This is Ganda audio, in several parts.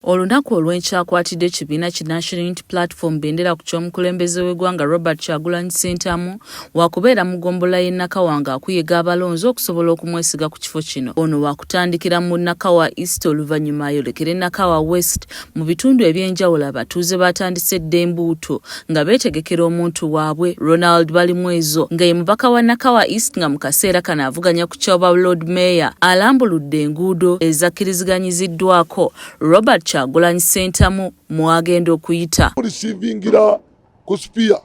Olunaku olw'enkyakwatidde ekibiina ki National Unity Platform bendera ku ky'omukulembeze w'eggwanga Robert Kyagulanyi Ssentamu waakubeera mu ggombolola y'e Nakawa ng'akuyiga abalonzi okusobola okumwesiga ku kifo kino. Ono waakutandikira mu Nakawa East oluvannyuma ayolekera Nakawa West mu bitundu eby'enjawulo abatuuze baatandise edda embuuto nga beetegekera omuntu waabwe Ronald Balimwezo nga ye mubaka wa Nakawa East nga mu kaseera kano avuganya ku Kyoba Lord Mayor alambuludde enguudo ezakkiriziganyiziddwako Robert Kyagulanyi Ssentamu mwagenda okuyita. Mulisivingira ku spia.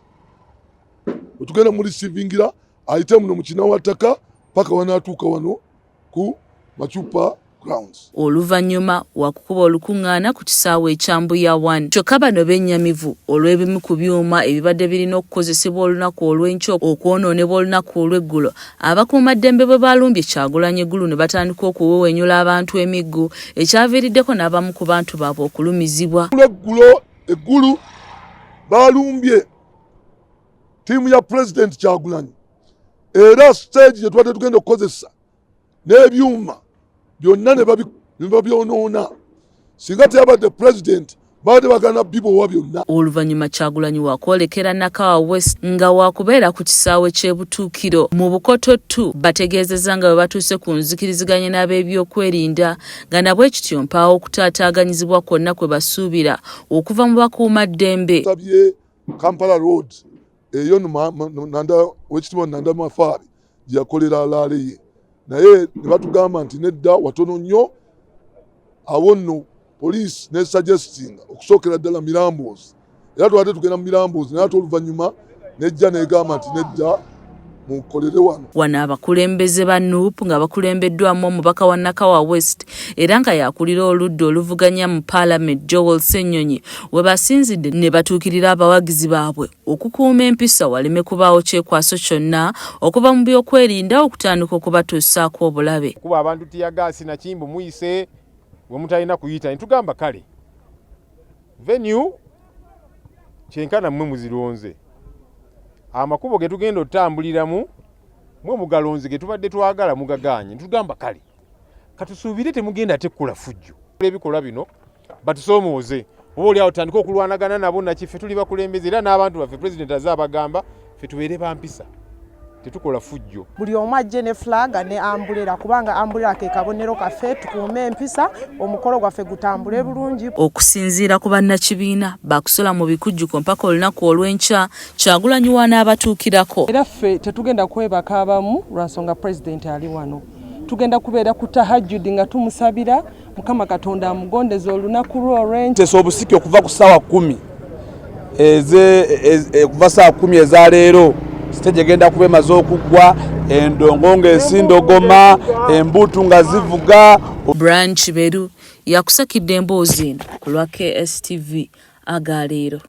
Otugenda mulisivingira ayite muno mu Kinawataka paka wanaatuuka wano ku Machupa Grounds. Oluvannyuma wakukuba olukuŋŋaana ku kisaawe ekya Mbuya 1. Kyokka bano b'ennyamivu olw'ebimu ku byuma ebibadde birina okukozesebwa olunaku olw'enkya okwonoonebwa olunaku olw'eggulo. Abakuumaddembe bwe balumbye Kyagulanyi eggulu ne batandika okuwewenyula abantu emiggo ekyaviiriddeko n'abamu ku bantu baabwe okulumizibwa. Eggulu balumbye ttiimu ya President Kyagulanyi era stage gye tubadde tugenda okukozesa n'ebyuma byonna ne babyonoona. Singa teyabadde President baadde bagana bibowa byonna. Oluvannyuma Kyagulanyi waakwolekera Nakawa West nga waakubeera ku kisaawe ky'Ebutuukiro mu Bukotto bategeezezza nga bwe batuuse ku nzikiriziganya n'ab'ebyokwerinda nga nabwe kityo mpaawo okutaataaganyizibwa kwonna kwe basuubira okuva mu bakuumaddembe. Tabye Kampala Road eyo wekitiibwa Nanda Mafaari gye yakolera alaale ye. Naye ne batugamba nti nedda watono nnyo awo nno poliisi ne suggestinga okusookera ddala Miramboozi. Era tubadde tugenda mu Miramboozi naye ate oluvannyuma nejja negamba nti nedda mukolere wano. Wano abakulembeze ba NUP nga bakulembeddwamu omubaka wa Nakawa West era nga yakulira oludda oluvuganya mu Parliament Joel Ssenyonyi we basinzidde ne batuukirira abawagizi baabwe okukuuma empisa waleme kubaawo kyekwaso kyonna okuva mu byokwerinda okutandika okubatuusaako obulabe. Kuba abantu tiyagaasi na kimbo muyise we mutalina kuyita ntugamba kale venue kyenkana mmwe muzironze. Amakubo ge tugenda otambuliramu mwe mugalonzi ge tubadde twagala mugaganye ntugamba kale katusuubire temugenda tekkola fujjo. Ebikolwa bino batusomooze oba oli awo tandika okulwanagana nabo nakiffe tuli bakulembeze era n'abantu baffe President azabagamba ffe tubeere bampisa tetukola fujjo. Buli omu ajje ne flaga ne ambulera kubanga ambulera ke kabonero kaffe tukuume empisa omukolo gwaffe gutambule bulungi. Okusinziira ku bannakibiina bakusola mu bikujjuko mpaka olunaku olw'enkya Kyagulanyi w'anaabatuukirako. Era ffe tetugenda kwebaka abamu lwa nsonga President ali wano. Tugenda kubeera ku tahajjudi nga tumusabira Mukama Katonda amugondeze olunaku lw'olw'enkya. Teso obusiki okuva ku ssaawa 10 kuva ssaawa 10 eza leero stage egenda kuba emaze okuggwa endongo ng'esindogoma embuutu nga zivuga. Brian Kiberu yakusakidde emboozi eno ku lwa KSTV agaleero.